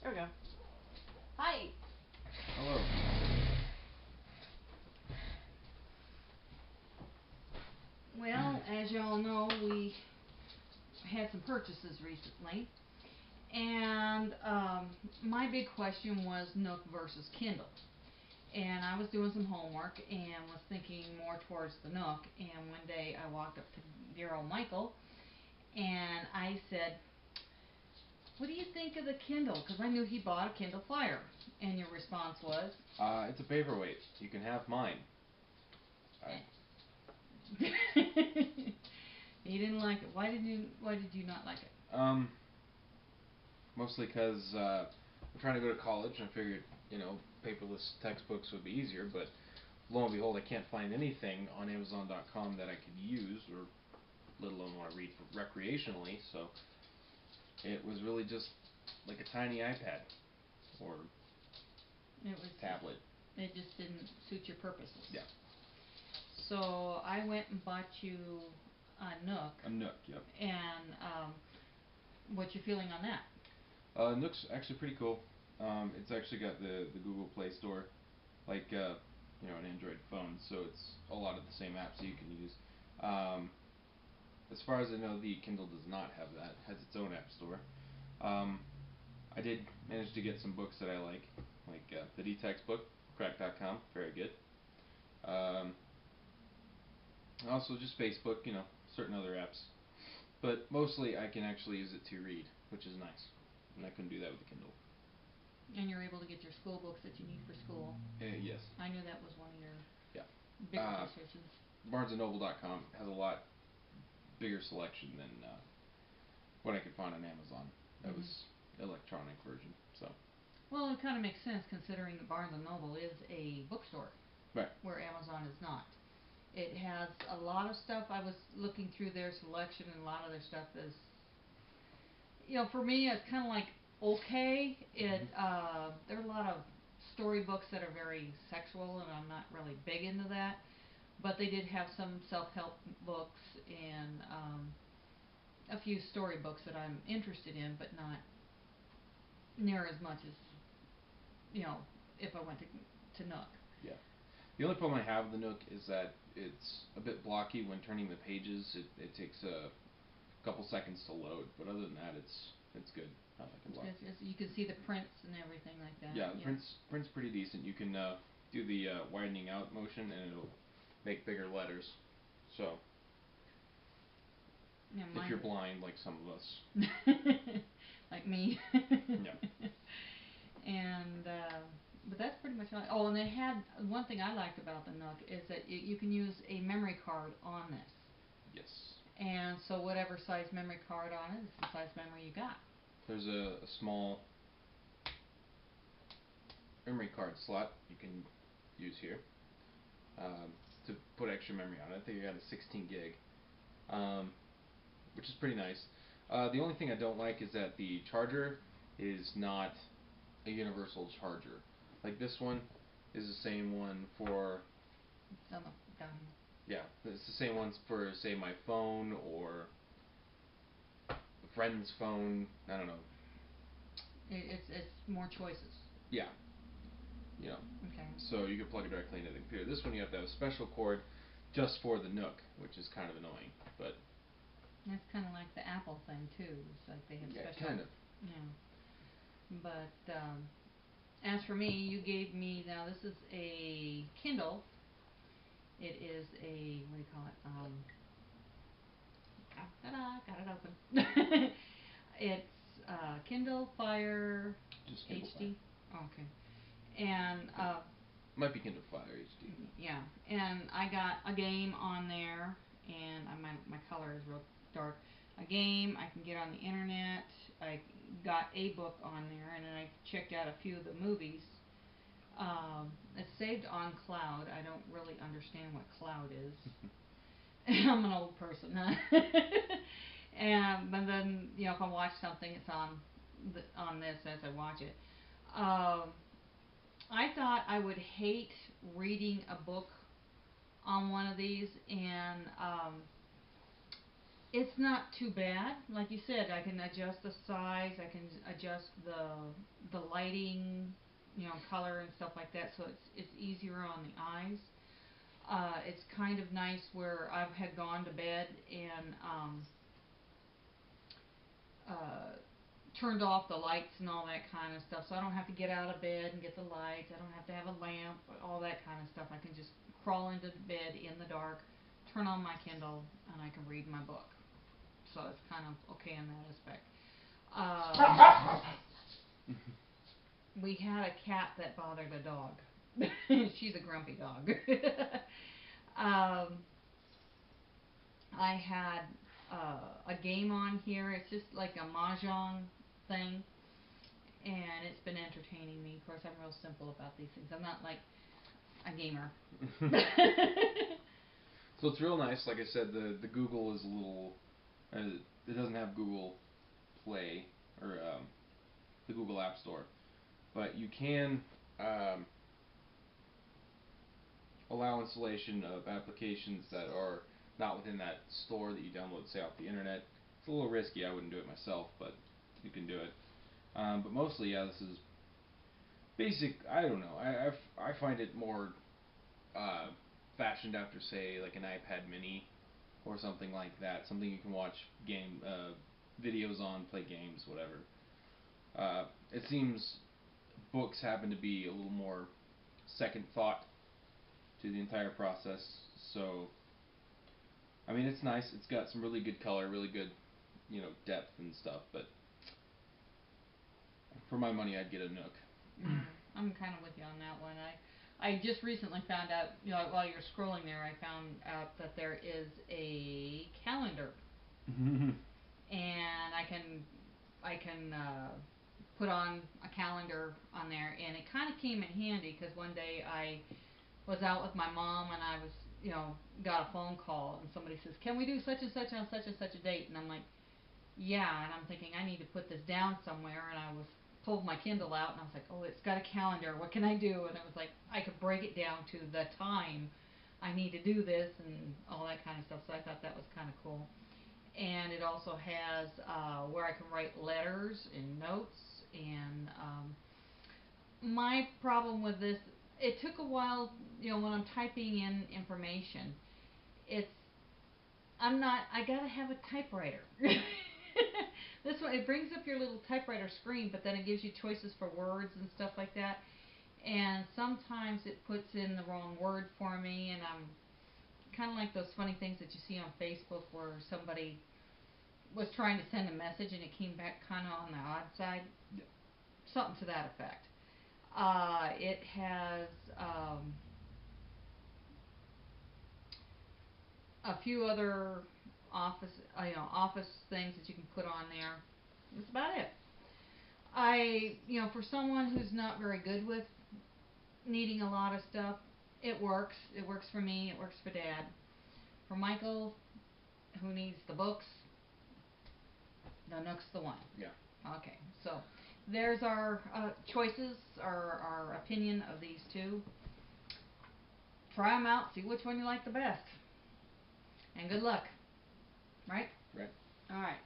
There we go. Hi. Hello. Well, as y'all know, we had some purchases recently, and my big question was Nook versus Kindle. And I was doing some homework and was thinking more towards the Nook. And one day I walked up to dear old Michael and I said, "What do you think of the Kindle?" Because I knew he bought a Kindle Fire. And your response was? It's a paperweight. You can have mine. You didn't like it. Why did you not like it? Mostly because I'm trying to go to college, and I figured, paperless textbooks would be easier. But lo and behold, I can't find anything on Amazon.com that I could use, or let alone want to read recreationally. So it was really just like a tiny iPad or tablet. It just didn't suit your purposes. Yeah. So I went and bought you a Nook. A Nook, yep. And what's your feeling on that? Nook's actually pretty cool. It's actually got the Google Play Store, like an Android phone, so it's a lot of the same apps that you can use. As far as I know, the Kindle does not have that. It has its own app store. I did manage to get some books that I like the D-Text book, crack.com, very good. Also just Facebook, certain other apps. But mostly I can actually use it to read, which is nice. And I couldn't do that with the Kindle. And you're able to get your school books that you need for school. Yes. I knew that was one of your bigger decisions. MomsOpinion.com has a lot bigger selection than what I could find on Amazon. That was electronic version. So. Well, it kind of makes sense considering that Barnes & Noble is a bookstore. Right. Where Amazon is not. It has a lot of stuff. I was looking through their selection, and a lot of their stuff is, for me, it's kind of like okay. There are a lot of storybooks that are very sexual, and I'm not really big into that. But they did have some self-help books and a few storybooks that I'm interested in, but not near as much as if I went to Nook. Yeah. The only problem I have with the Nook is that it's a bit blocky when turning the pages. It takes a couple seconds to load, but other than that, it's good. I like it a lot. You can see the prints and everything like that. Yeah, the print's pretty decent. You can do the widening out motion, and it'll make bigger letters. So if you're blind, like some of us, like me. Yeah. And but that's pretty much all. Oh, and they had one thing I liked about the Nook is that you can use a memory card on this. Yes. And so whatever size memory card on it is the size memory you got. There's a small memory card slot you can use here to put extra memory on it. I think I got a 16 gig, which is pretty nice. The only thing I don't like is that the charger is not a universal charger. Like this one is the same one for. Down here. Yeah, it's the same ones for, say, my phone or a friend's phone. I don't know. It's more choices. Yeah. Okay. So you can plug it directly into the computer. This one you have to have a special cord just for the Nook, which is kind of annoying. But that's kind of like the Apple thing too. It's like they have special. Kind of. Yeah. But as for me, you gave me, now this is a Kindle. It is a, what do you call it? Ta-da, got it open. It's Kindle Fire Just Kindle HD. Fire. Oh, okay. And might be Kindle Fire HD. Yeah, and I got a game on there, and my color is real dark. A game I can get on the internet. I got a book on there, and then I checked out a few of the movies. It's saved on cloud. I don't really understand what cloud is. I'm an old person, huh? But then if I watch something, it's on this as I watch it. I thought I would hate reading a book on one of these, and It's not too bad. Like you said, I can adjust the size, I can adjust the lighting, color and stuff like that, so it's easier on the eyes. It's kind of nice where I've had gone to bed and uh, turned off the lights and all that kind of stuff, so I don't have to get out of bed and get the lights. I don't have to have a lamp, all that kind of stuff. I can just crawl into bed in the dark, turn on my Kindle, and I can read my book. So it's kind of okay in that aspect. We had a cat that bothered a dog. She's a grumpy dog. I had a game on here. It's just like a mahjong thing, and it's been entertaining me. Of course, I'm real simple about these things. I'm not like a gamer. So it's real nice. Like I said, the Google is a little. It doesn't have Google Play or the Google App Store, but you can allow installation of applications that are not within that store that you download, say, off the internet. It's a little risky. I wouldn't do it myself, but you can do it. But mostly, yeah, this is basic. I don't know. I find it more fashioned after, say, like an iPad Mini or something like that. Something you can watch videos on, play games, whatever. It seems books happen to be a little more second thought to the entire process. So, I mean, it's nice. It's got some really good color, really good, depth and stuff. But for my money, I'd get a Nook. I'm kind of with you on that one. I just recently found out, while you're scrolling there, I found out that there is a calendar, and I can put on a calendar on there, and it kind of came in handy because one day I was out with my mom and I was, got a phone call and somebody says, "Can we do such and such on such and such a date?" And I'm like, "Yeah," and I'm thinking I need to put this down somewhere, and I pulled my Kindle out and I was like, "Oh, it's got a calendar. What can I do?" And it was like I could break it down to the time I need to do this and all that kind of stuff. So I thought that was kind of cool. And it also has where I can write letters and notes. And my problem with this, it took a while. When I'm typing in information, it's I gotta have a typewriter. This one, it brings up your little typewriter screen, but then it gives you choices for words and stuff like that. And sometimes it puts in the wrong word for me, and I'm kind of like those funny things that you see on Facebook where somebody was trying to send a message and it came back kind of on the odd side. Yeah. Something to that effect. It has a few other office things that you can put on there. That's about it. For someone who's not very good with needing a lot of stuff, it works. It works for me. It works for Dad. For Michael, who needs the books, the Nook's the one. Yeah. Okay, so there's our choices, our opinion of these two. Try them out. See which one you like the best. And good luck. Right? Right. All right.